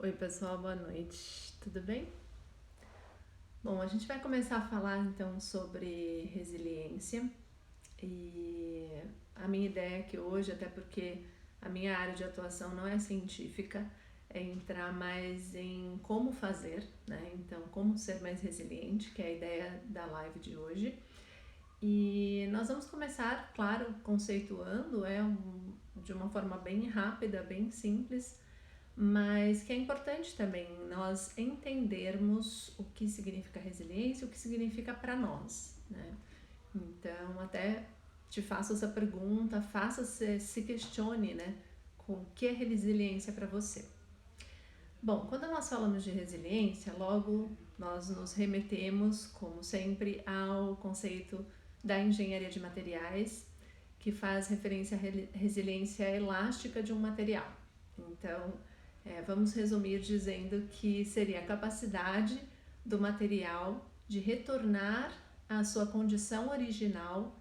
Oi, pessoal, boa noite. Tudo bem? Bom, a gente vai começar a falar então sobre resiliência e a minha ideia aqui hoje, até porque a minha área de atuação não é científica, é entrar mais em como fazer, né? Então, como ser mais resiliente, que é a ideia da live de hoje. E nós vamos começar, claro, conceituando, de uma forma bem rápida, bem simples, mas que é importante também nós entendermos o que significa resiliência, o que significa para nós, né? Então, até te faço essa pergunta, se questione, né? Com o que é resiliência para você? Bom, quando nós falamos de resiliência, logo nós nos remetemos, como sempre, ao conceito da engenharia de materiais, que faz referência à resiliência elástica de um material. Então, vamos resumir dizendo que seria a capacidade do material de retornar à sua condição original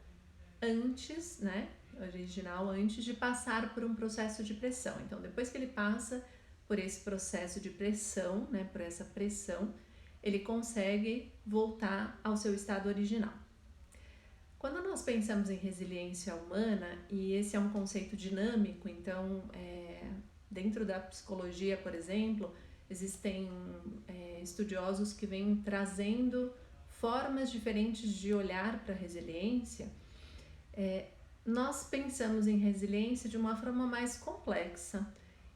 antes, né? Antes de passar por um processo de pressão. Então, depois que ele passa por esse processo de pressão, né? Por essa pressão, ele consegue voltar ao seu estado original. Quando nós pensamos em resiliência humana, e esse é um conceito dinâmico, então, dentro da psicologia, por exemplo, existem estudiosos que vêm trazendo formas diferentes de olhar para a resiliência. Nós pensamos em resiliência de uma forma mais complexa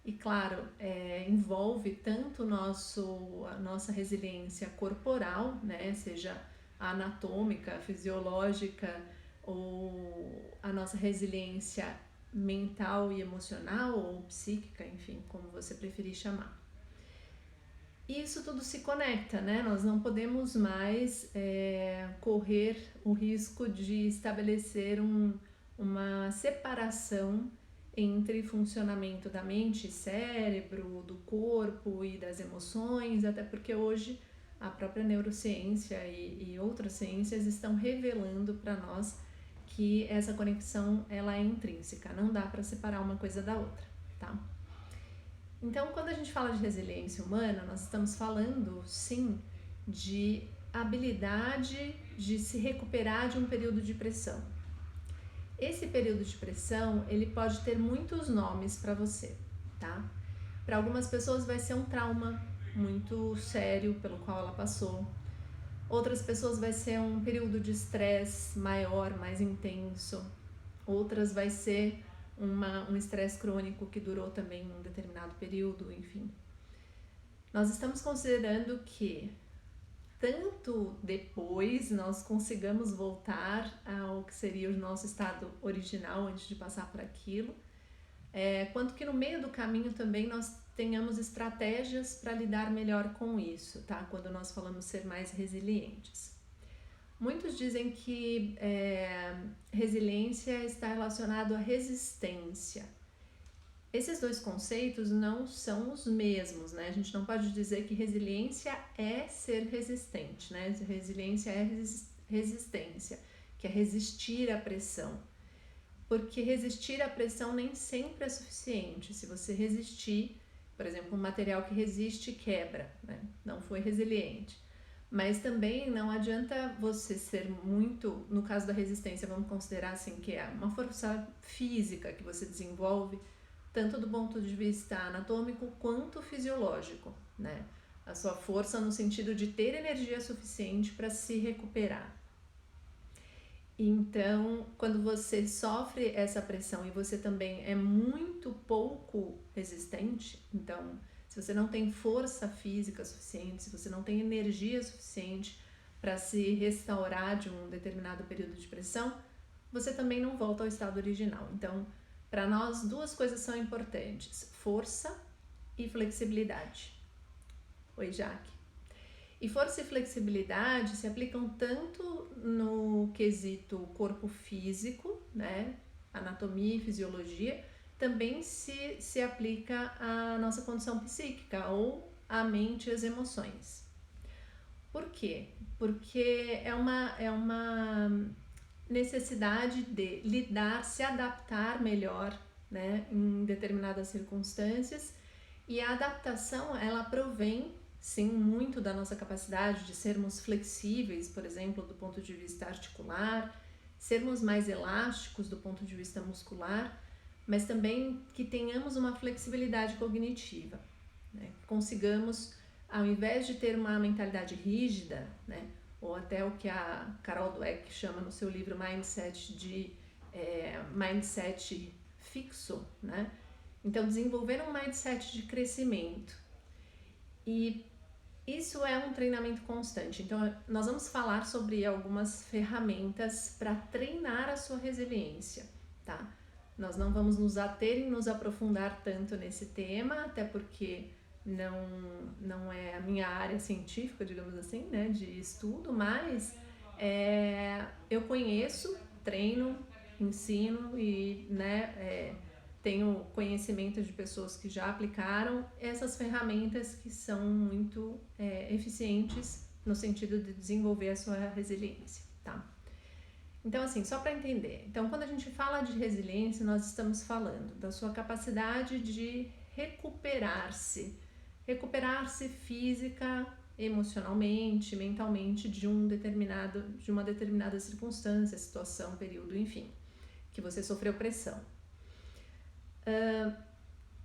e, claro, envolve tanto a nossa resiliência corporal, né, seja anatômica, fisiológica, ou a nossa resiliência mental e emocional ou psíquica, enfim, como você preferir chamar. E isso tudo se conecta, né? Nós não podemos mais correr o risco de estabelecer uma separação entre funcionamento da mente, cérebro, do corpo e das emoções, até porque hoje a própria neurociência e outras ciências estão revelando para nós que essa conexão ela é intrínseca, não dá para separar uma coisa da outra, tá? Então, quando a gente fala de resiliência humana, nós estamos falando, sim, de habilidade de se recuperar de um período de pressão. Esse período de pressão, ele pode ter muitos nomes para você, tá? Para algumas pessoas vai ser um trauma muito sério pelo qual ela passou. Outras pessoas vai ser um período de estresse maior, mais intenso. Outras vai ser um estresse crônico que durou também um determinado período, enfim. Nós estamos considerando que tanto depois nós consigamos voltar ao que seria o nosso estado original antes de passar por aquilo, quanto que no meio do caminho também nós tenhamos estratégias para lidar melhor com isso, tá? Quando nós falamos ser mais resilientes. Muitos dizem que resiliência está relacionado à resistência. Esses dois conceitos não são os mesmos, né? A gente não pode dizer que resiliência é ser resistente, né? Resiliência é resistência, que é resistir à pressão. Porque resistir à pressão nem sempre é suficiente. Se você resistir, por exemplo, um material que resiste quebra, né? Não foi resiliente. Mas também não adianta você ser muito, no caso da resistência, vamos considerar assim que é uma força física que você desenvolve, tanto do ponto de vista anatômico quanto fisiológico, né? A sua força no sentido de ter energia suficiente para se recuperar. Então, quando você sofre essa pressão e você também é muito pouco resistente, então, se você não tem força física suficiente, se você não tem energia suficiente para se restaurar de um determinado período de pressão, você também não volta ao estado original. Então, para nós, duas coisas são importantes: força e flexibilidade. Oi, Jaque. E força e flexibilidade se aplicam tanto no quesito corpo físico, né, anatomia e fisiologia, também se aplica à nossa condição psíquica ou à mente e às emoções. Por quê? Porque é uma necessidade de lidar, se adaptar melhor, né, em determinadas circunstâncias E a adaptação, ela provém, sim, muito da nossa capacidade de sermos flexíveis, por exemplo, do ponto de vista articular, sermos mais elásticos do ponto de vista muscular, mas também que tenhamos uma flexibilidade cognitiva, né? Consigamos, ao invés de ter uma mentalidade rígida, né? Ou até o que a Carol Dweck chama no seu livro Mindset de mindset fixo, né? Então, desenvolver um mindset de crescimento. E isso é um treinamento constante. Então, nós vamos falar sobre algumas ferramentas para treinar a sua resiliência, tá? Nós não vamos nos ater em nos aprofundar tanto nesse tema, até porque não é a minha área científica, digamos assim, né, de estudo, mas eu conheço, treino, ensino e, né, tenho conhecimento de pessoas que já aplicaram essas ferramentas que são muito eficientes no sentido de desenvolver a sua resiliência, tá? Então, assim, só para entender. Então, quando a gente fala de resiliência, nós estamos falando da sua capacidade de recuperar-se. Recuperar-se física, emocionalmente, mentalmente de uma determinada circunstância, situação, período, enfim, que você sofreu pressão.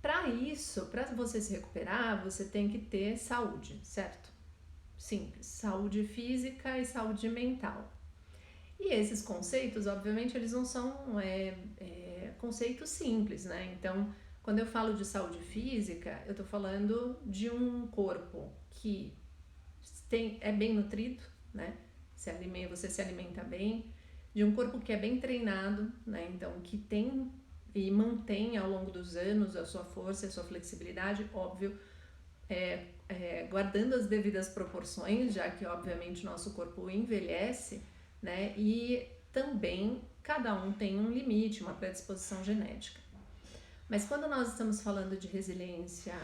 Para isso, para você se recuperar, você tem que ter saúde, certo? Simples, saúde física e saúde mental. E esses conceitos, obviamente, eles não são conceitos simples, né? Então, quando eu falo de saúde física, eu tô falando de um corpo que é bem nutrido, né? Você se alimenta bem, de um corpo que é bem treinado, né? Então, que tem e mantém ao longo dos anos a sua força e a sua flexibilidade, óbvio, guardando as devidas proporções, já que obviamente o nosso corpo envelhece, né? E também cada um tem um limite, uma predisposição genética. Mas quando nós estamos falando de resiliência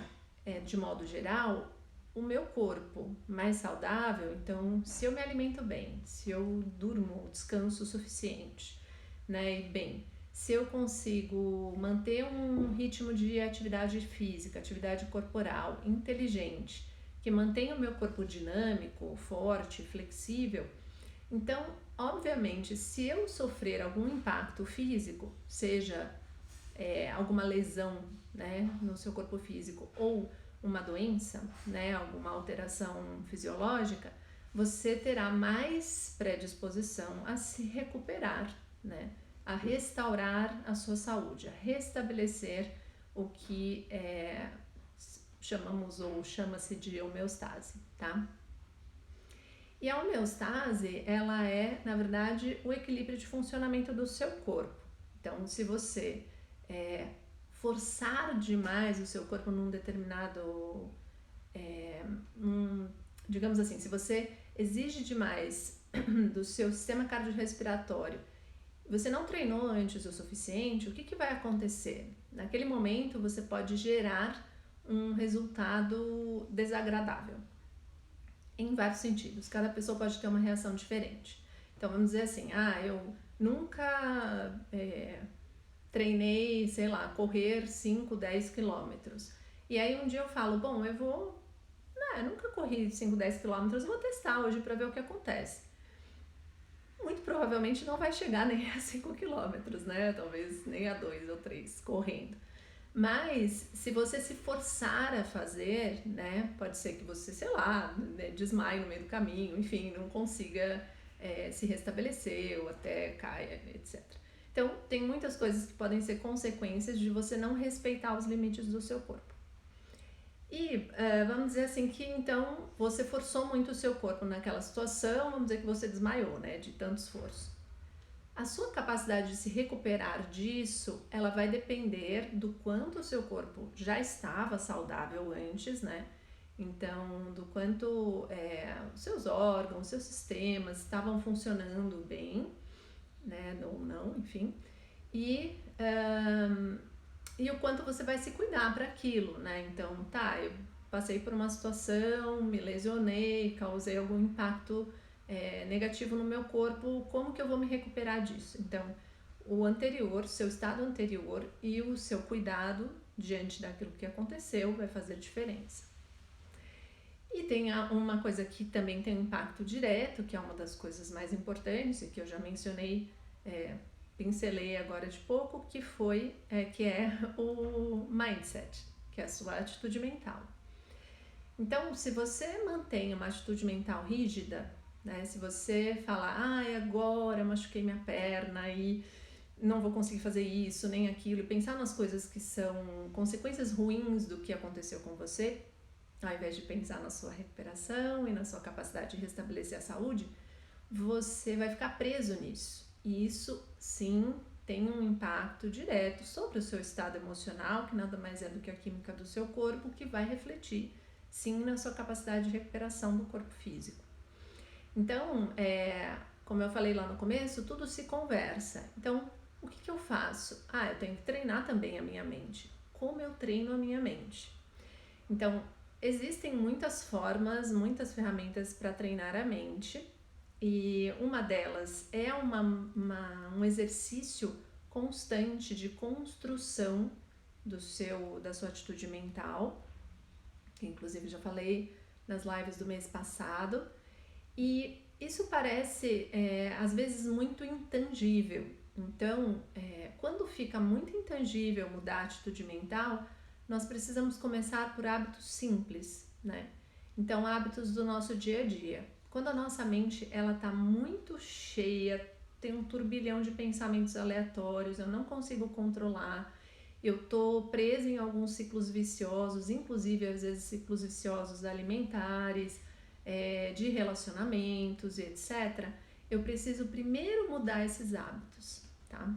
de modo geral, o meu corpo mais saudável, então se eu me alimento bem, se eu durmo, descanso o suficiente, né, e bem, se eu consigo manter um ritmo de atividade física, atividade corporal inteligente, que mantenha o meu corpo dinâmico, forte, flexível, então, obviamente, se eu sofrer algum impacto físico, seja alguma lesão, né, no seu corpo físico ou uma doença, né, alguma alteração fisiológica, você terá mais predisposição a se recuperar, né, a restaurar a sua saúde, a restabelecer o que chamamos ou chama-se de homeostase, tá? E a homeostase, ela é, na verdade, o equilíbrio de funcionamento do seu corpo. Então, se você forçar demais o seu corpo num determinado, digamos assim, se você exige demais do seu sistema cardiorrespiratório, você não treinou antes o suficiente, o que vai acontecer? Naquele momento, você pode gerar um resultado desagradável. Em vários sentidos, cada pessoa pode ter uma reação diferente. Então vamos dizer assim, eu nunca treinei, sei lá, correr 5, 10 quilômetros. E aí um dia eu falo, bom, eu nunca corri 5, 10 quilômetros, eu vou testar hoje para ver o que acontece. Muito provavelmente não vai chegar nem a 5 quilômetros, né? Talvez nem a 2 ou 3 correndo. Mas, se você se forçar a fazer, né, pode ser que você, sei lá, né, desmaie no meio do caminho, enfim, não consiga se restabelecer ou até caia, etc. Então, tem muitas coisas que podem ser consequências de você não respeitar os limites do seu corpo. E vamos dizer assim que, então, você forçou muito o seu corpo naquela situação, vamos dizer que você desmaiou, né, de tanto esforço. A sua capacidade de se recuperar disso, ela vai depender do quanto o seu corpo já estava saudável antes, né? Então, do quanto os seus órgãos, os seus sistemas estavam funcionando bem, né? Ou não, enfim. E o quanto você vai se cuidar para aquilo, né? Então, eu passei por uma situação, me lesionei, causei algum impacto negativo no meu corpo, como que eu vou me recuperar disso? Então, o anterior, seu estado anterior e o seu cuidado diante daquilo que aconteceu, vai fazer diferença. E tem uma coisa que também tem um impacto direto, que é uma das coisas mais importantes e que eu já mencionei, pincelei agora de pouco, que é o mindset, que é a sua atitude mental. Então, se você mantém uma atitude mental rígida, né, se você fala, agora eu machuquei minha perna e não vou conseguir fazer isso, nem aquilo, e pensar nas coisas que são consequências ruins do que aconteceu com você, ao invés de pensar na sua recuperação e na sua capacidade de restabelecer a saúde, você vai ficar preso nisso. E isso, sim, tem um impacto direto sobre o seu estado emocional, que nada mais é do que a química do seu corpo, que vai refletir, sim, na sua capacidade de recuperação do corpo físico. Então, como eu falei lá no começo, tudo se conversa. Então, o que eu faço? Eu tenho que treinar também a minha mente. Como eu treino a minha mente? Então, existem muitas formas, muitas ferramentas para treinar a mente, e uma delas é um exercício constante de construção da sua atitude mental, que inclusive já falei nas lives do mês passado, e isso parece às vezes muito intangível. Então, quando fica muito intangível mudar a atitude mental, nós precisamos começar por hábitos simples, né? Então, hábitos do nosso dia a dia. Quando a nossa mente ela tá muito cheia, tem um turbilhão de pensamentos aleatórios, eu não consigo controlar, eu tô presa em alguns ciclos viciosos, inclusive às vezes ciclos viciosos alimentares, de relacionamentos, etc. Eu preciso primeiro mudar esses hábitos, tá?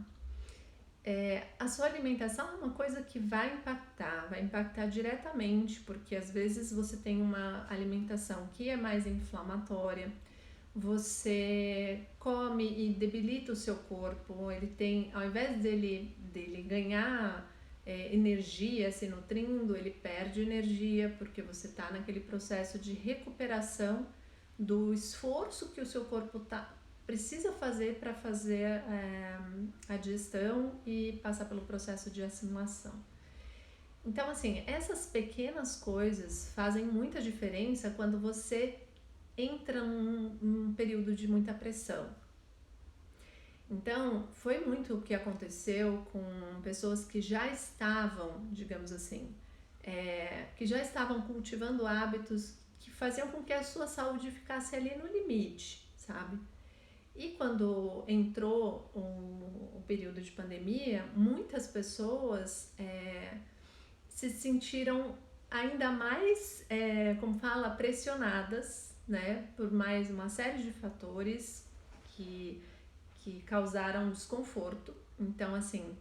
A sua alimentação é uma coisa que vai impactar diretamente, porque às vezes você tem uma alimentação que é mais inflamatória, você come e debilita o seu corpo, ele tem, ao invés dele ganhar energia se nutrindo, ele perde energia, porque você está naquele processo de recuperação do esforço que o seu corpo precisa fazer para fazer a digestão e passar pelo processo de assimilação. Então, assim, essas pequenas coisas fazem muita diferença quando você entra num período de muita pressão. Então, foi muito o que aconteceu com pessoas que já estavam, digamos assim, que já estavam cultivando hábitos que faziam com que a sua saúde ficasse ali no limite, sabe? E quando entrou o período de pandemia, muitas pessoas se sentiram ainda mais, pressionadas, né, por mais uma série de fatores que causaram desconforto. Então, assim,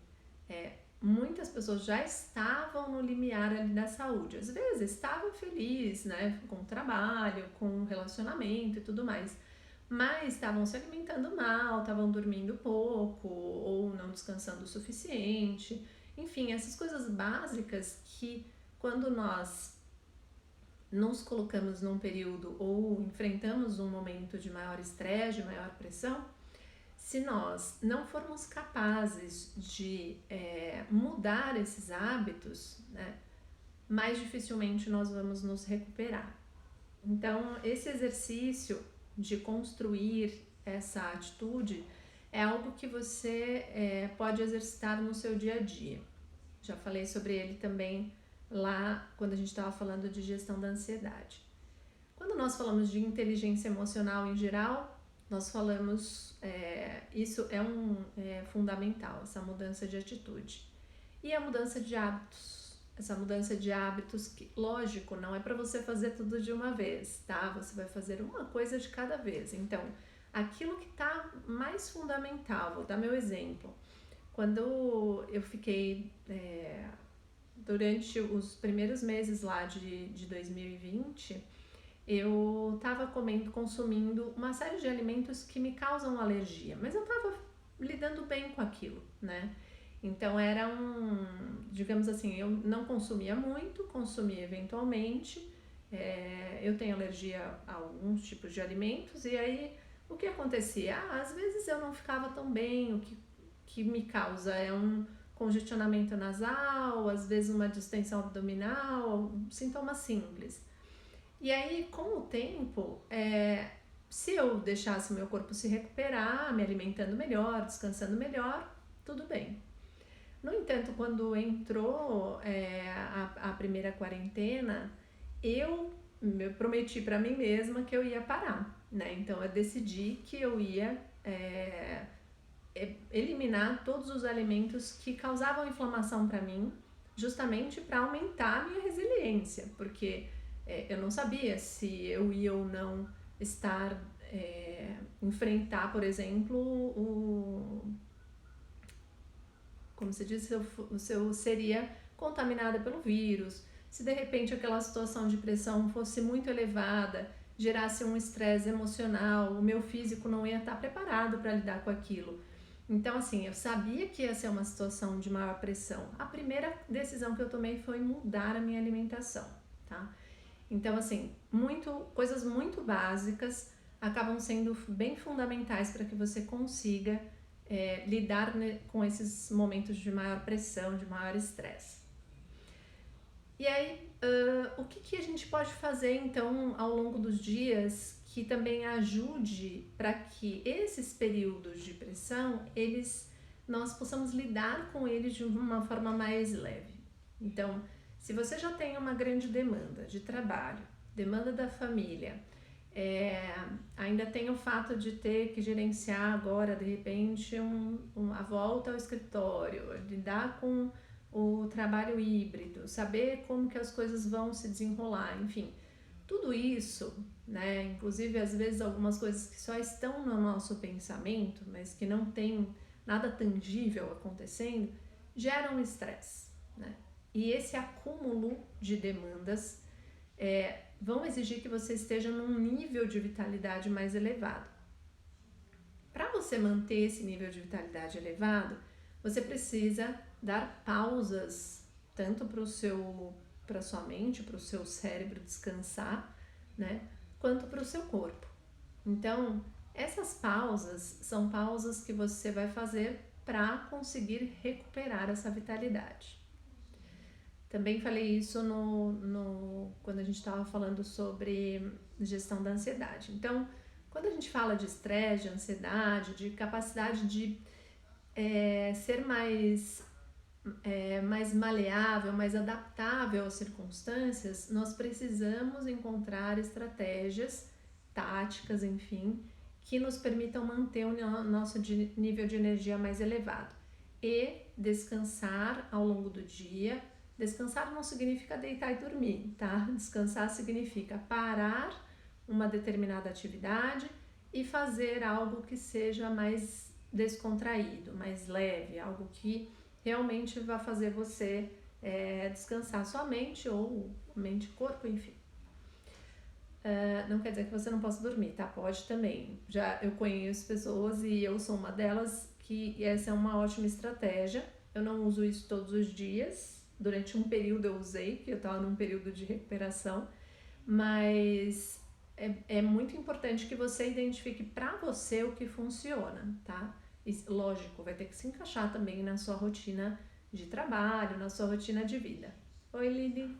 muitas pessoas já estavam no limiar ali da saúde. Às vezes estavam felizes, né, com o trabalho, com o relacionamento e tudo mais, mas estavam se alimentando mal, estavam dormindo pouco ou não descansando o suficiente. Enfim, essas coisas básicas que quando nós nos colocamos num período ou enfrentamos um momento de maior estresse, de maior pressão, se nós não formos capazes de mudar esses hábitos, né, mais dificilmente nós vamos nos recuperar. Então, esse exercício de construir essa atitude é algo que você pode exercitar no seu dia a dia. Já falei sobre ele também lá quando a gente estava falando de gestão da ansiedade. Quando nós falamos de inteligência emocional em geral, nós falamos, isso é fundamental, essa mudança de atitude. E a mudança de hábitos, essa mudança de hábitos que, lógico, não é para você fazer tudo de uma vez, tá? Você vai fazer uma coisa de cada vez. Então, aquilo que tá mais fundamental, vou dar meu exemplo. Quando eu fiquei, durante os primeiros meses lá de 2020, eu estava consumindo uma série de alimentos que me causam alergia, mas eu estava lidando bem com aquilo, né? Então era digamos assim, eu não consumia muito, consumia eventualmente, eu tenho alergia a alguns tipos de alimentos, e aí o que acontecia? Às vezes eu não ficava tão bem, o que me causa é congestionamento nasal, às vezes uma distensão abdominal, sintomas simples. E aí, com o tempo, se eu deixasse o meu corpo se recuperar, me alimentando melhor, descansando melhor, tudo bem. No entanto, quando entrou a primeira quarentena, eu prometi para mim mesma que eu ia parar, né? Então eu decidi que eu ia eliminar todos os alimentos que causavam inflamação para mim, justamente para aumentar a minha resiliência, porque eu não sabia se eu ia ou não estar enfrentar, por exemplo, como se diz, se eu seria contaminada pelo vírus, se de repente aquela situação de pressão fosse muito elevada, gerasse um estresse emocional, o meu físico não ia estar preparado para lidar com aquilo. Então, assim, eu sabia que ia ser uma situação de maior pressão. A primeira decisão que eu tomei foi mudar a minha alimentação, tá? Então, assim, coisas muito básicas acabam sendo bem fundamentais para que você consiga lidar com esses momentos de maior pressão, de maior estresse. E aí, o que a gente pode fazer então ao longo dos dias que também ajude para que esses períodos de pressão, nós possamos lidar com eles de uma forma mais leve? Então, se você já tem uma grande demanda de trabalho, demanda da família, ainda tem o fato de ter que gerenciar agora, de repente, a volta ao escritório, lidar com o trabalho híbrido, saber como que as coisas vão se desenrolar, enfim, tudo isso, né, inclusive às vezes algumas coisas que só estão no nosso pensamento, mas que não tem nada tangível acontecendo, geram estresse, né? E esse acúmulo de demandas vão exigir que você esteja num nível de vitalidade mais elevado. Para você manter esse nível de vitalidade elevado, você precisa dar pausas tanto para sua mente, para o seu cérebro descansar, né, quanto para o seu corpo. Então, essas pausas são pausas que você vai fazer para conseguir recuperar essa vitalidade. Também falei isso quando a gente estava falando sobre gestão da ansiedade. Então, quando a gente fala de estresse, de ansiedade, de capacidade de ser mais maleável, mais adaptável às circunstâncias, nós precisamos encontrar estratégias, táticas, enfim, que nos permitam manter o nosso nível de energia mais elevado e descansar ao longo do dia. Descansar não significa deitar e dormir, tá? Descansar significa parar uma determinada atividade e fazer algo que seja mais descontraído, mais leve, algo que realmente vai fazer você descansar sua mente ou mente e corpo, enfim. Não quer dizer que você não possa dormir, tá? Pode também. Já eu conheço pessoas e eu sou uma delas que essa é uma ótima estratégia. Eu não uso isso todos os dias. Durante um período eu usei, que eu estava num período de recuperação, mas é muito importante que você identifique para você o que funciona, tá? E, lógico, vai ter que se encaixar também na sua rotina de trabalho, na sua rotina de vida. Oi, Lili.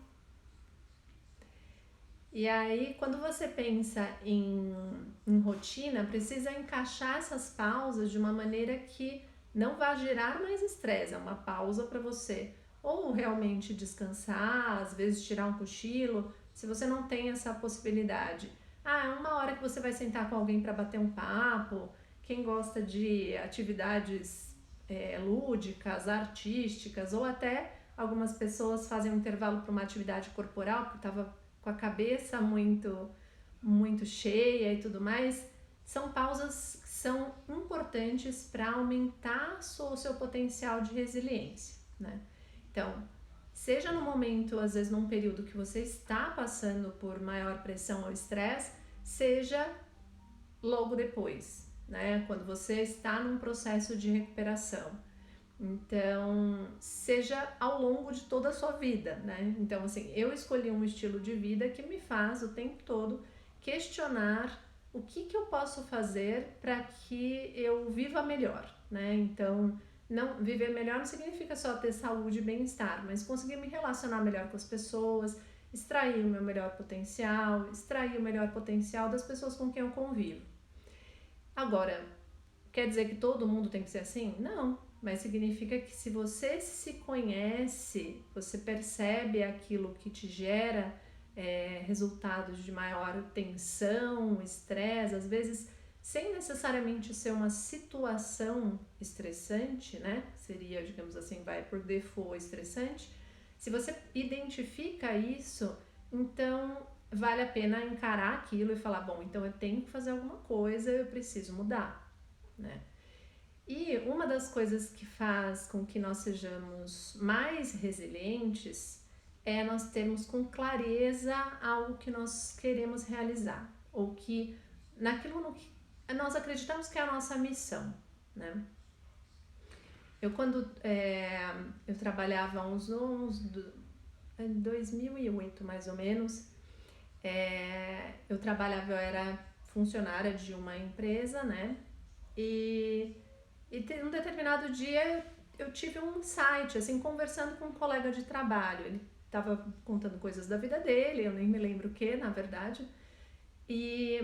E aí, quando você pensa em rotina, precisa encaixar essas pausas de uma maneira que não vá gerar mais estresse. É uma pausa para você ou realmente descansar, às vezes tirar um cochilo, se você não tem essa possibilidade. É uma hora que você vai sentar com alguém para bater um papo. Quem gosta de atividades lúdicas, artísticas, ou até algumas pessoas fazem um intervalo para uma atividade corporal, porque estava com a cabeça muito cheia e tudo mais, são pausas que são importantes para aumentar o seu potencial de resiliência, né? Então, seja no momento, às vezes num período que você está passando por maior pressão ou estresse, seja logo depois, né? Quando você está num processo de recuperação. Então, seja ao longo de toda a sua vida, né? Então, assim, eu escolhi um estilo de vida que me faz o tempo todo questionar o que eu posso fazer para que eu viva melhor, né? Então, não viver melhor não significa só ter saúde e bem-estar, mas conseguir me relacionar melhor com as pessoas, extrair o meu melhor potencial, extrair o melhor potencial das pessoas com quem eu convivo. Agora, quer dizer que todo mundo tem que ser assim? Não, mas significa que se você se conhece, você percebe aquilo que te gera resultados de maior tensão, estresse, às vezes sem necessariamente ser uma situação estressante, né? Seria, digamos assim, vai por default estressante. Se você identifica isso, então vale a pena encarar aquilo e falar, bom, então eu tenho que fazer alguma coisa, eu preciso mudar, né? E uma das coisas que faz com que nós sejamos mais resilientes é nós termos com clareza algo que nós queremos realizar, ou que naquilo no que nós acreditamos que é a nossa missão, né? Eu quando eu trabalhava em 2008 mais ou menos, eu era funcionária de uma empresa, né? E um determinado dia eu tive um insight, assim, conversando com um colega de trabalho. Ele estava contando coisas da vida dele, eu nem me lembro o que, na verdade.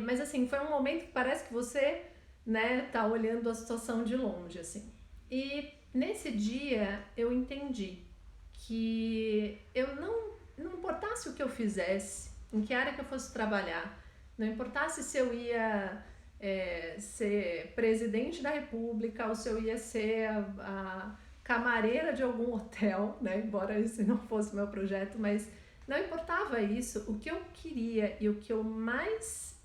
Mas assim, foi um momento que parece que você, né, tá olhando a situação de longe, assim. E nesse dia eu entendi que não importasse o que eu fizesse, em que área que eu fosse trabalhar, não importasse se eu ia ser presidente da república ou se eu ia ser a camareira de algum hotel, né? Embora esse não fosse o meu projeto, mas não importava isso. O que eu queria e o que eu mais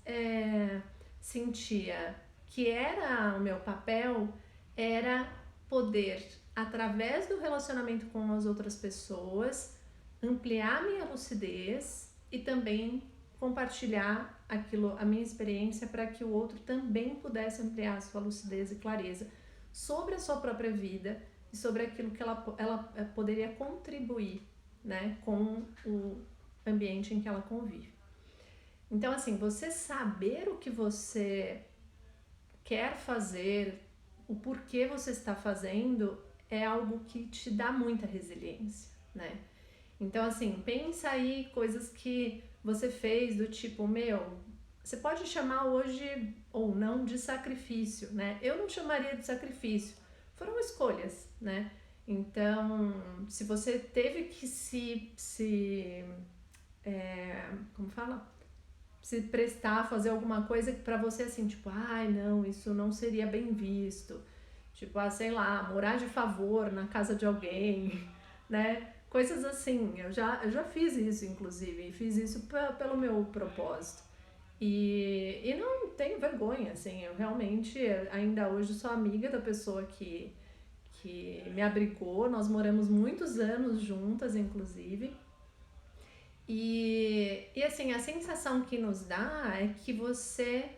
sentia que era o meu papel era poder, através do relacionamento com as outras pessoas, ampliar minha lucidez e também compartilhar a minha experiência para que o outro também pudesse ampliar a sua lucidez e clareza sobre a sua própria vida e sobre aquilo que ela poderia contribuir, né, com o ambiente em que ela convive. Então, assim, você saber o que você quer fazer, o porquê você está fazendo, é algo que te dá muita resiliência, né? Então, assim, pensa aí coisas que você fez do tipo, você pode chamar hoje ou não de sacrifício, né? Eu não chamaria de sacrifício, foram escolhas, né? Então, se você teve que como fala? Se prestar a fazer alguma coisa que pra você assim, tipo, ai não, isso não seria bem visto. Tipo, sei lá, morar de favor na casa de alguém, né? Coisas assim, eu já fiz isso, inclusive, e fiz isso pelo meu propósito. E não tenho vergonha, assim, eu realmente, ainda hoje sou amiga da pessoa que me abrigou, nós moramos muitos anos juntas, inclusive. E assim, a sensação que nos dá é que você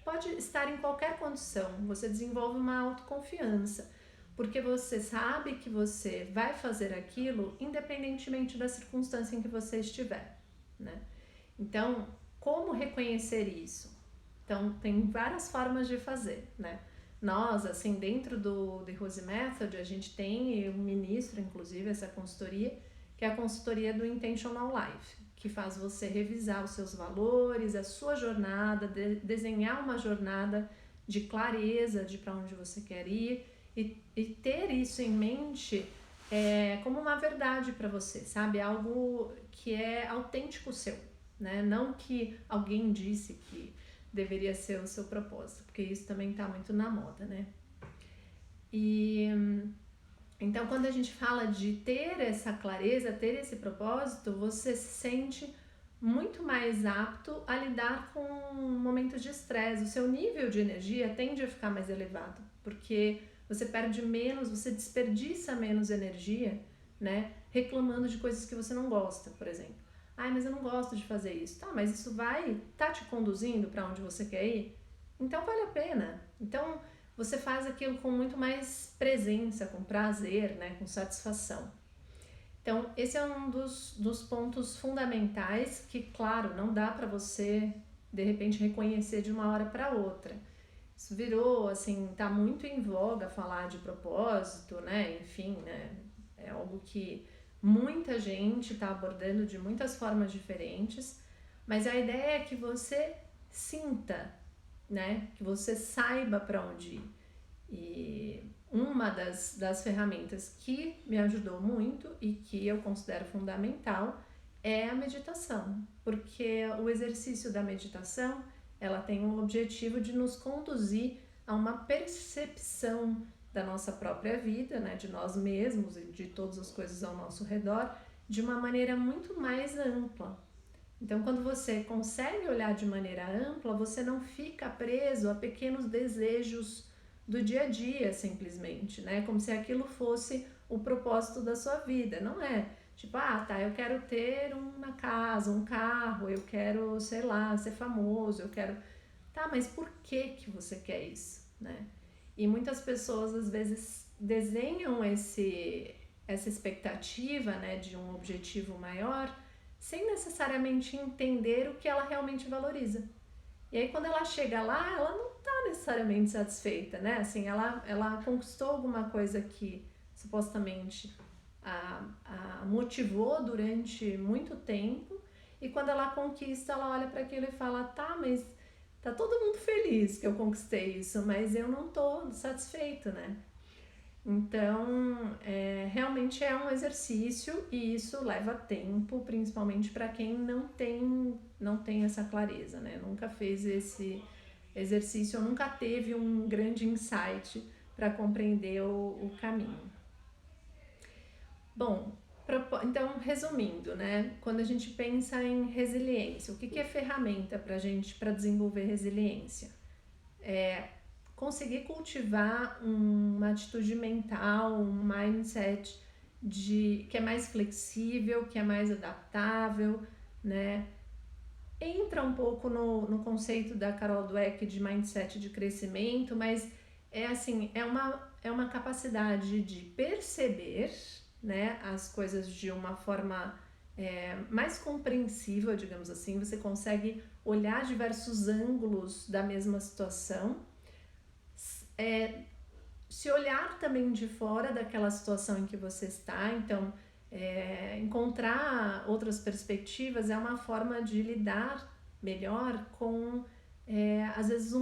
pode estar em qualquer condição, você desenvolve uma autoconfiança, porque você sabe que você vai fazer aquilo independentemente da circunstância em que você estiver, né? Então, como reconhecer isso? Então, tem várias formas de fazer, né? Nós, assim, dentro do The Rose Method, a gente tem um ministro, inclusive, essa consultoria, que é a consultoria do Intentional Life, que faz você revisar os seus valores, a sua jornada, desenhar uma jornada de clareza de para onde você quer ir e ter isso em mente como uma verdade para você, sabe? Algo que é autêntico seu, né? Não que alguém disse que deveria ser o seu propósito, porque isso também está muito na moda, né? Então, quando a gente fala de ter essa clareza, ter esse propósito, você se sente muito mais apto a lidar com momentos de estresse. O seu nível de energia tende a ficar mais elevado, porque você perde menos, você desperdiça menos energia, né? Reclamando de coisas que você não gosta, por exemplo. Ai, mas eu não gosto de fazer isso. Tá, mas isso tá te conduzindo para onde você quer ir? Então vale a pena. Então você faz aquilo com muito mais presença, com prazer, né, com satisfação. Então, esse é um dos pontos fundamentais que, claro, não dá para você, de repente, reconhecer de uma hora para outra. Isso virou, assim, tá muito em voga falar de propósito, né? Enfim, né? É algo que muita gente está abordando de muitas formas diferentes, mas a ideia é que você sinta, né? Que você saiba para onde ir. E uma das ferramentas que me ajudou muito e que eu considero fundamental é a meditação, porque o exercício da meditação ela tem o objetivo de nos conduzir a uma percepção da nossa própria vida, né, de nós mesmos e de todas as coisas ao nosso redor, de uma maneira muito mais ampla. Então, quando você consegue olhar de maneira ampla, você não fica preso a pequenos desejos do dia a dia, simplesmente, né? Como se aquilo fosse o propósito da sua vida. Não é. Tipo, ah, tá, eu quero ter uma casa, um carro, eu quero, sei lá, ser famoso, eu quero... Tá, mas por que você quer isso, né? E muitas pessoas, às vezes, desenham essa expectativa, né, de um objetivo maior, sem necessariamente entender o que ela realmente valoriza. E aí quando ela chega lá, ela não está necessariamente satisfeita, né? Assim, ela conquistou alguma coisa que supostamente a motivou durante muito tempo, e quando ela conquista, ela olha para aquilo e fala, tá, mas tá todo mundo feliz que eu conquistei isso, mas eu não tô satisfeito, né? Então, realmente é um exercício e isso leva tempo, principalmente para quem não tem essa clareza, né? Nunca fez esse exercício, ou nunca teve um grande insight para compreender o caminho. Bom, então, resumindo, né? Quando a gente pensa em resiliência, o que é ferramenta para gente para desenvolver resiliência? Conseguir cultivar uma atitude mental, um mindset que é mais flexível, que é mais adaptável, né? Entra um pouco no conceito da Carol Dweck de mindset de crescimento, mas é assim, é uma capacidade de perceber, né, as coisas de uma forma mais compreensível, digamos assim. Você consegue olhar diversos ângulos da mesma situação, se olhar também de fora daquela situação em que você está. Então, encontrar outras perspectivas é uma forma de lidar melhor com, às vezes,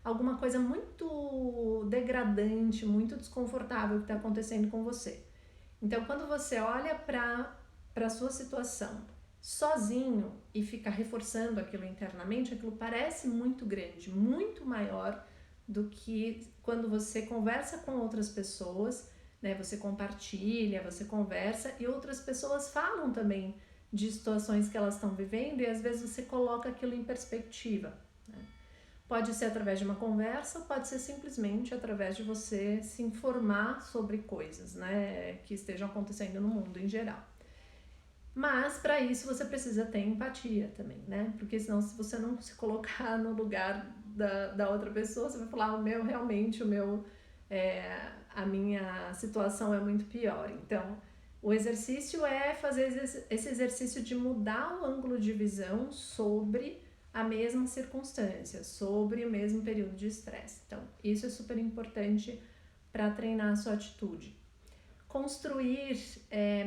alguma coisa muito degradante, muito desconfortável que está acontecendo com você. Então, quando você olha para a sua situação sozinho e fica reforçando aquilo internamente, aquilo parece muito grande, muito maior do que quando você conversa com outras pessoas, né? Você compartilha, você conversa e outras pessoas falam também de situações que elas estão vivendo, e às vezes você coloca aquilo em perspectiva, né? Pode ser através de uma conversa, pode ser simplesmente através de você se informar sobre coisas, né, que estejam acontecendo no mundo em geral. Mas para isso você precisa ter empatia também, né? Porque senão, se você não se colocar no lugar da outra pessoa, você vai falar, a minha situação é muito pior. Então, o exercício é fazer esse exercício de mudar o ângulo de visão sobre a mesma circunstância, sobre o mesmo período de estresse. Então, isso é super importante para treinar a sua atitude. Construir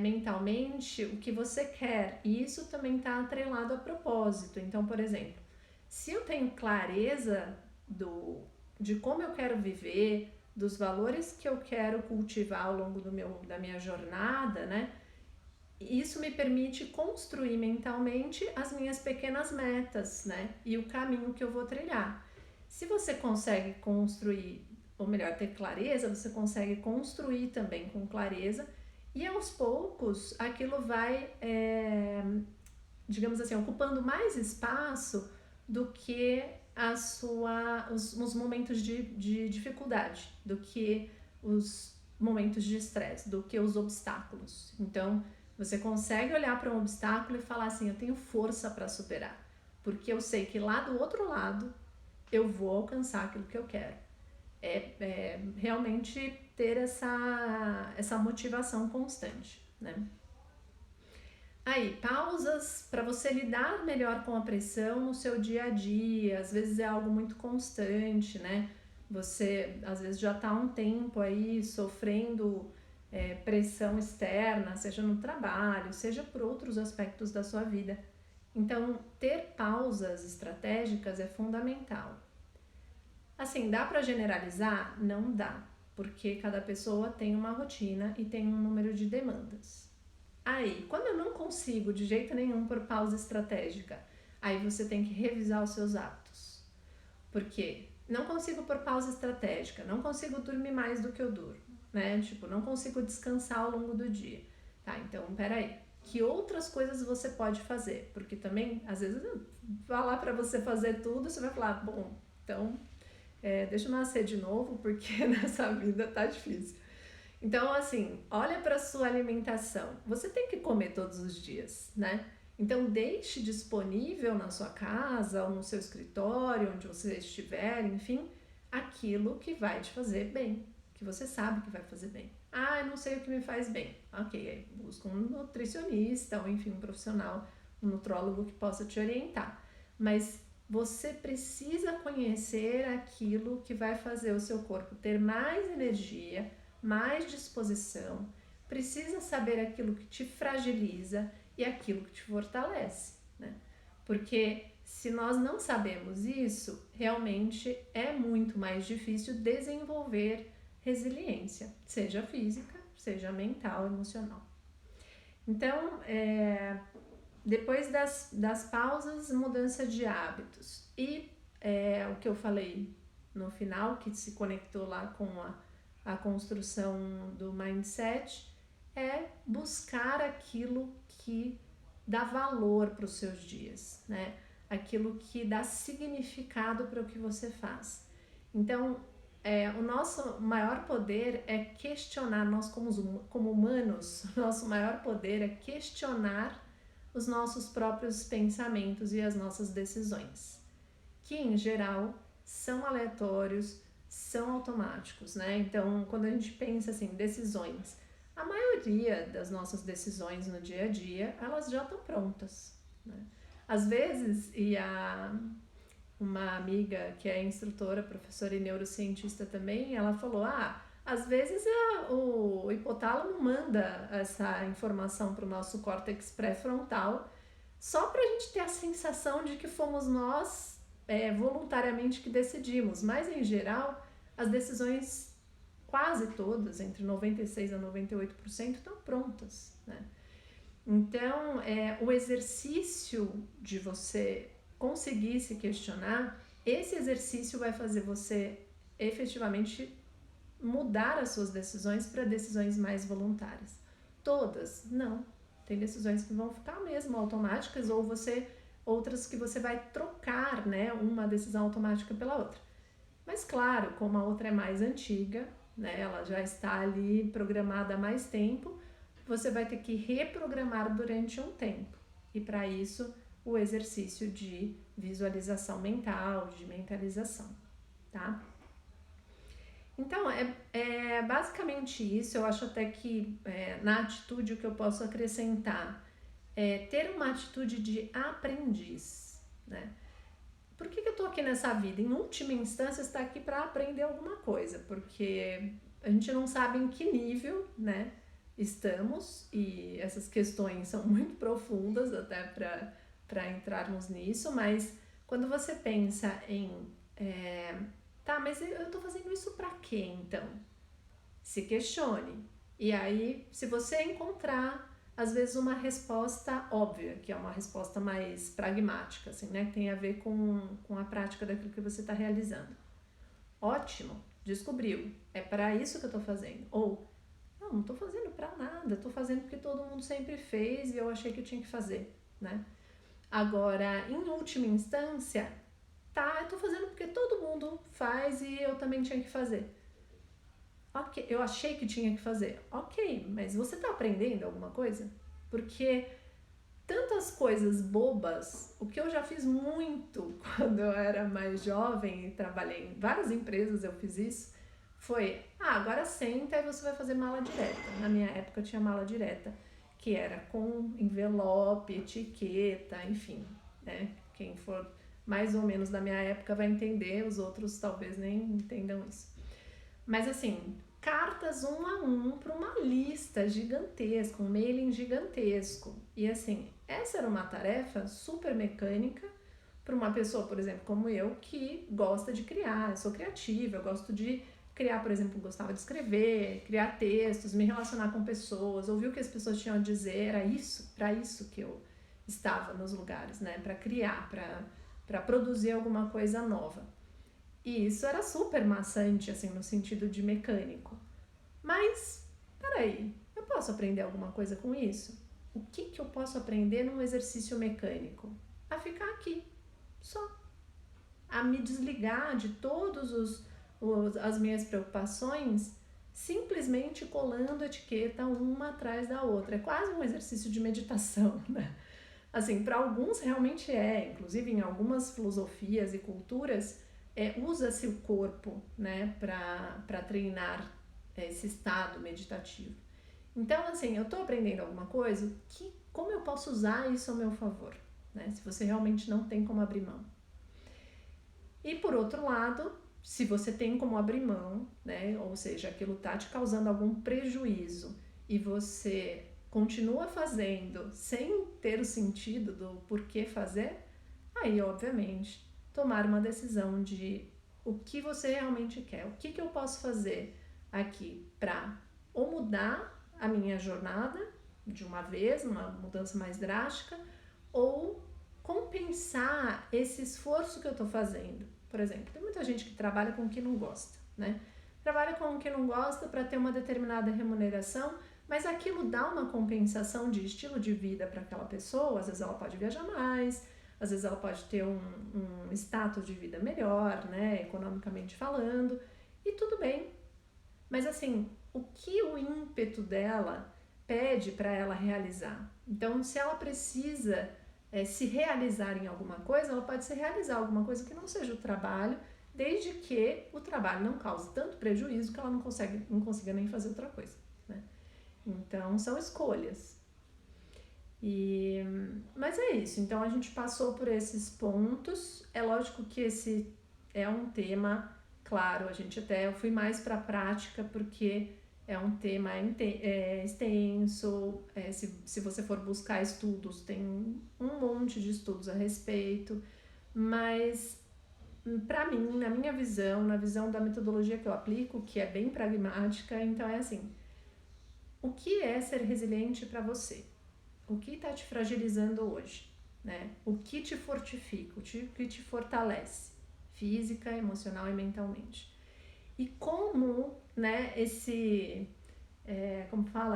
mentalmente o que você quer, e isso também está atrelado a propósito. Então, por exemplo, se eu tenho clareza de como eu quero viver, dos valores que eu quero cultivar ao longo da minha jornada, né? Isso me permite construir mentalmente as minhas pequenas metas, né? E o caminho que eu vou trilhar. Se você consegue construir, ou melhor, ter clareza, você consegue construir também com clareza, e aos poucos aquilo vai, digamos assim, ocupando mais espaço do que os momentos de dificuldade, do que os momentos de estresse, do que os obstáculos. Então, você consegue olhar para um obstáculo e falar assim, eu tenho força para superar, porque eu sei que lá do outro lado eu vou alcançar aquilo que eu quero. Realmente ter essa motivação constante, né? Aí, pausas para você lidar melhor com a pressão no seu dia a dia. Às vezes é algo muito constante, né? Você às vezes já está há um tempo aí sofrendo pressão externa, seja no trabalho, seja por outros aspectos da sua vida. Então, ter pausas estratégicas é fundamental. Assim, dá para generalizar? Não dá, porque cada pessoa tem uma rotina e tem um número de demandas. Aí, quando eu não consigo de jeito nenhum por pausa estratégica, aí você tem que revisar os seus hábitos. Porque não consigo por pausa estratégica, não consigo dormir mais do que eu durmo, né? Tipo, não consigo descansar ao longo do dia. Tá, então, peraí. Que outras coisas você pode fazer? Porque também, às vezes, falar para você fazer tudo, você vai falar, bom, então, deixa eu nascer de novo, porque nessa vida tá difícil. Então, assim, olha para sua alimentação. Você tem que comer todos os dias, né? Então, deixe disponível na sua casa ou no seu escritório, onde você estiver, enfim, aquilo que vai te fazer bem, que você sabe que vai fazer bem. Ah, eu não sei o que me faz bem. Ok, aí busca um nutricionista ou, enfim, um profissional, um nutrólogo que possa te orientar. Mas você precisa conhecer aquilo que vai fazer o seu corpo ter mais energia, mais disposição, precisa saber aquilo que te fragiliza e aquilo que te fortalece, né? Porque se nós não sabemos isso, realmente é muito mais difícil desenvolver resiliência, seja física, seja mental, emocional. Então, depois das pausas, mudança de hábitos. E o que eu falei no final, que se conectou lá com a construção do mindset, é buscar aquilo que dá valor para os seus dias, né? Aquilo que dá significado para o que você faz. Então, o nosso maior poder é questionar, nós como humanos, nosso maior poder é questionar os nossos próprios pensamentos e as nossas decisões, que em geral são aleatórios, são automáticos, né? Então, quando a gente pensa assim, decisões, a maioria das nossas decisões no dia a dia, elas já estão prontas, né? Às vezes, uma amiga que é instrutora, professora e neurocientista também, ela falou, às vezes o hipotálamo manda essa informação para o nosso córtex pré-frontal só para a gente ter a sensação de que fomos nós voluntariamente que decidimos, mas em geral as decisões quase todas, entre 96% a 98%, estão prontas, né? Então, o exercício de você conseguir se questionar, esse exercício vai fazer você efetivamente mudar as suas decisões para decisões mais voluntárias. Todas? Não. Tem decisões que vão ficar mesmo automáticas ou outras que você vai trocar, né, uma decisão automática pela outra. Mas claro, como a outra é mais antiga, né, ela já está ali programada há mais tempo, você vai ter que reprogramar durante um tempo. E para isso, o exercício de visualização mental, de mentalização, tá? Então, é basicamente isso. Eu acho até que na atitude o que eu posso acrescentar é ter uma atitude de aprendiz, né? Por que eu tô aqui nessa vida? Em última instância, está aqui para aprender alguma coisa, porque a gente não sabe em que nível, né, estamos, e essas questões são muito profundas até para entrarmos nisso, mas quando você pensa em tá, mas eu tô fazendo isso para quê então? Se questione. E aí, se você encontrar às vezes uma resposta óbvia, que é uma resposta mais pragmática, assim, né? Que tem a ver com a prática daquilo que você está realizando. Ótimo, descobriu. É para isso que eu estou fazendo. Ou, não estou fazendo para nada, estou fazendo porque todo mundo sempre fez e eu achei que eu tinha que fazer, né? Agora, em última instância, tá, eu estou fazendo porque todo mundo faz e eu também tinha que fazer. Ok, eu achei que tinha que fazer. Ok, mas você tá aprendendo alguma coisa? Porque tantas coisas bobas, o que eu já fiz muito quando eu era mais jovem e trabalhei em várias empresas, eu fiz isso, foi, agora senta e você vai fazer mala direta. Na minha época eu tinha mala direta, que era com envelope, etiqueta, enfim, né? Quem for mais ou menos da minha época vai entender, os outros talvez nem entendam isso. Mas assim, cartas um a um para uma lista gigantesca, um mailing gigantesco. E assim, essa era uma tarefa super mecânica para uma pessoa, por exemplo, como eu, que gosta de criar, eu sou criativa, eu gosto de criar, por exemplo, gostava de escrever, criar textos, me relacionar com pessoas, ouvir o que as pessoas tinham a dizer, era isso, para isso que eu estava nos lugares, né, para criar, para produzir alguma coisa nova. E isso era super maçante, assim, no sentido de mecânico. Mas, peraí, eu posso aprender alguma coisa com isso? O que eu posso aprender num exercício mecânico? A ficar aqui, só. A me desligar de todos as minhas preocupações, simplesmente colando etiqueta uma atrás da outra. É quase um exercício de meditação, né? Assim, para alguns realmente inclusive em algumas filosofias e culturas, usa-se o corpo, né, para treinar esse estado meditativo. Então, assim, eu estou aprendendo alguma coisa, como eu posso usar isso ao meu favor, né, se você realmente não tem como abrir mão. E por outro lado, se você tem como abrir mão, né, ou seja, aquilo está te causando algum prejuízo e você continua fazendo sem ter o sentido do porquê fazer, aí, obviamente, tomar uma decisão de o que você realmente quer, o que eu posso fazer aqui para ou mudar a minha jornada de uma vez, uma mudança mais drástica, ou compensar esse esforço que eu estou fazendo. Por exemplo, tem muita gente que trabalha com o que não gosta, né? Trabalha com o que não gosta para ter uma determinada remuneração, mas aquilo dá uma compensação de estilo de vida para aquela pessoa. Às vezes ela pode viajar mais, às vezes ela pode ter um status de vida melhor, né, economicamente falando, e tudo bem. Mas assim, o que o ímpeto dela pede para ela realizar? Então, se ela precisa se realizar em alguma coisa, ela pode se realizar alguma coisa que não seja o trabalho, desde que o trabalho não cause tanto prejuízo que ela não consiga nem fazer outra coisa, né? Então, são escolhas. Mas é isso, então a gente passou por esses pontos. É lógico que esse é um tema, claro, eu fui mais para a prática porque é um tema extenso. Se você for buscar estudos, tem um monte de estudos a respeito, mas para mim, na minha visão, na visão da metodologia que eu aplico, que é bem pragmática, então é assim: o que é ser resiliente para você? O que está te fragilizando hoje, né? O que te fortifica, o que te fortalece, física, emocional e mentalmente. E como, né,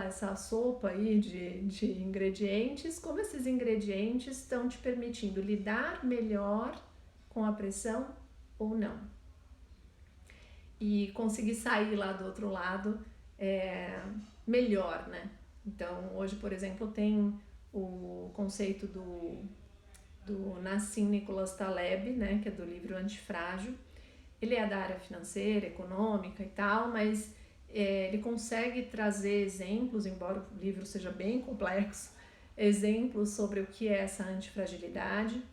essa sopa aí de ingredientes, como esses ingredientes estão te permitindo lidar melhor com a pressão ou não. E conseguir sair lá do outro lado melhor, né? Então, hoje, por exemplo, tem o conceito do Nassim Nicholas Taleb, né, que é do livro Antifrágil. Ele é da área financeira, econômica e tal, mas ele consegue trazer exemplos, embora o livro seja bem complexo, exemplos sobre o que é essa antifragilidade.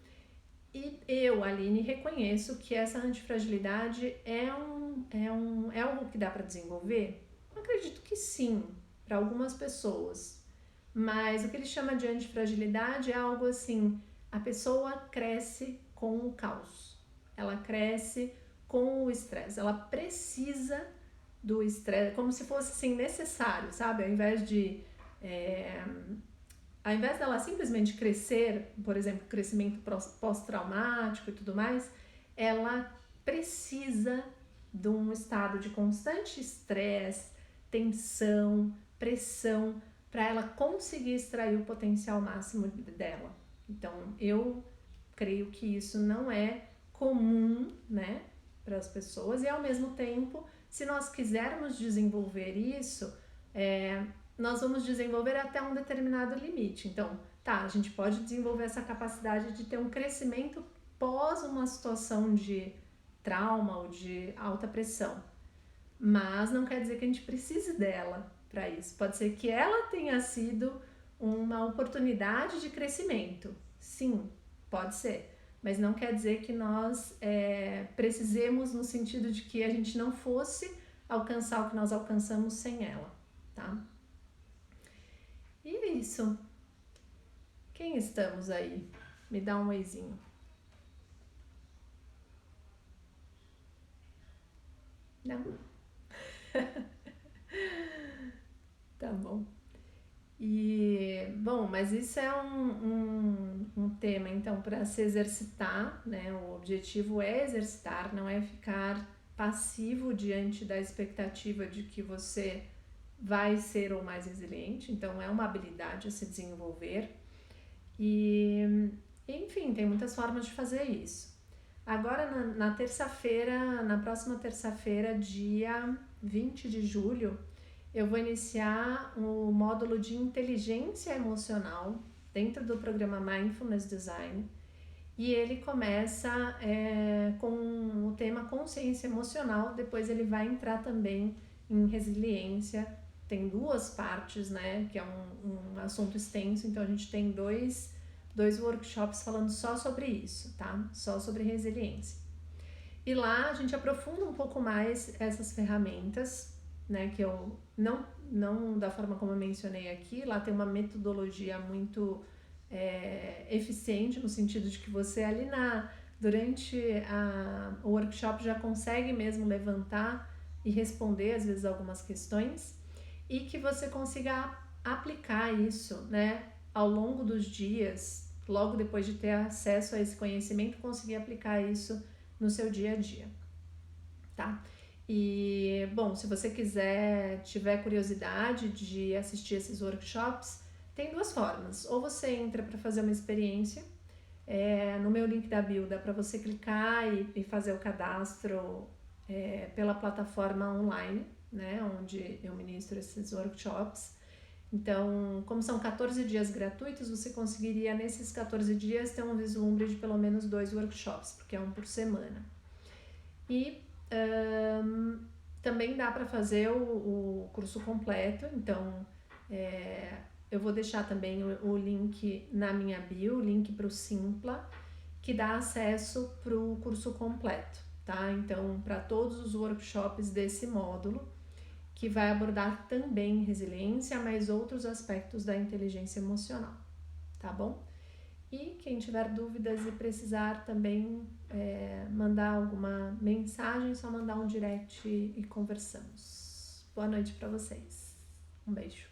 E eu, Aline, reconheço que essa antifragilidade é algo que dá para desenvolver? Acredito que sim, para algumas pessoas. Mas o que ele chama de antifragilidade é algo assim: a pessoa cresce com o caos, ela cresce com o estresse, ela precisa do estresse, como se fosse assim necessário, sabe? Ao invés dela simplesmente crescer, por exemplo, crescimento pós-traumático e tudo mais, ela precisa de um estado de constante estresse, tensão, pressão, para ela conseguir extrair o potencial máximo dela. Então, eu creio que isso não é comum, né, para as pessoas, e ao mesmo tempo, se nós quisermos desenvolver isso, nós vamos desenvolver até um determinado limite. Então, a gente pode desenvolver essa capacidade de ter um crescimento pós uma situação de trauma ou de alta pressão, mas não quer dizer que a gente precise dela para isso. Pode ser que ela tenha sido uma oportunidade de crescimento, sim, pode ser, mas não quer dizer que nós precisemos no sentido de que a gente não fosse alcançar o que nós alcançamos sem ela, tá? E é isso. Quem estamos aí? Me dá um oizinho. Não? Tá bom. E, bom, mas isso é um tema, então, para se exercitar, né? O objetivo é exercitar, não é ficar passivo diante da expectativa de que você vai ser o mais resiliente. Então, é uma habilidade a se desenvolver. E, enfim, tem muitas formas de fazer isso. Agora, na terça-feira, na próxima terça-feira, dia 20 de julho, eu vou iniciar o módulo de inteligência emocional dentro do programa Mindfulness Design. E ele começa com o tema consciência emocional, depois ele vai entrar também em resiliência. Tem duas partes, né, que é um assunto extenso, então a gente tem dois workshops falando só sobre isso, tá? Só sobre resiliência. E lá a gente aprofunda um pouco mais essas ferramentas, né, que eu não da forma como eu mencionei aqui. Lá tem uma metodologia muito eficiente, no sentido de que você ali durante o workshop já consegue mesmo levantar e responder às vezes algumas questões, e que você consiga aplicar isso, né, ao longo dos dias, logo depois de ter acesso a esse conhecimento, conseguir aplicar isso no seu dia a dia, tá? E, bom, se você tiver curiosidade de assistir esses workshops, tem duas formas. Ou você entra para fazer uma experiência, no meu link da bio dá para você clicar e fazer o cadastro pela plataforma online, né, onde eu ministro esses workshops. Então, como são 14 dias gratuitos, você conseguiria nesses 14 dias ter um vislumbre de pelo menos 2 workshops, porque é um por semana. E também dá para fazer o curso completo, então eu vou deixar também o link na minha bio, o link para o Simpla, que dá acesso para o curso completo, tá? Então, para todos os workshops desse módulo, que vai abordar também resiliência, mas outros aspectos da inteligência emocional, tá bom? E quem tiver dúvidas e precisar também mandar alguma mensagem, só mandar um direct e conversamos. Boa noite para vocês. Um beijo.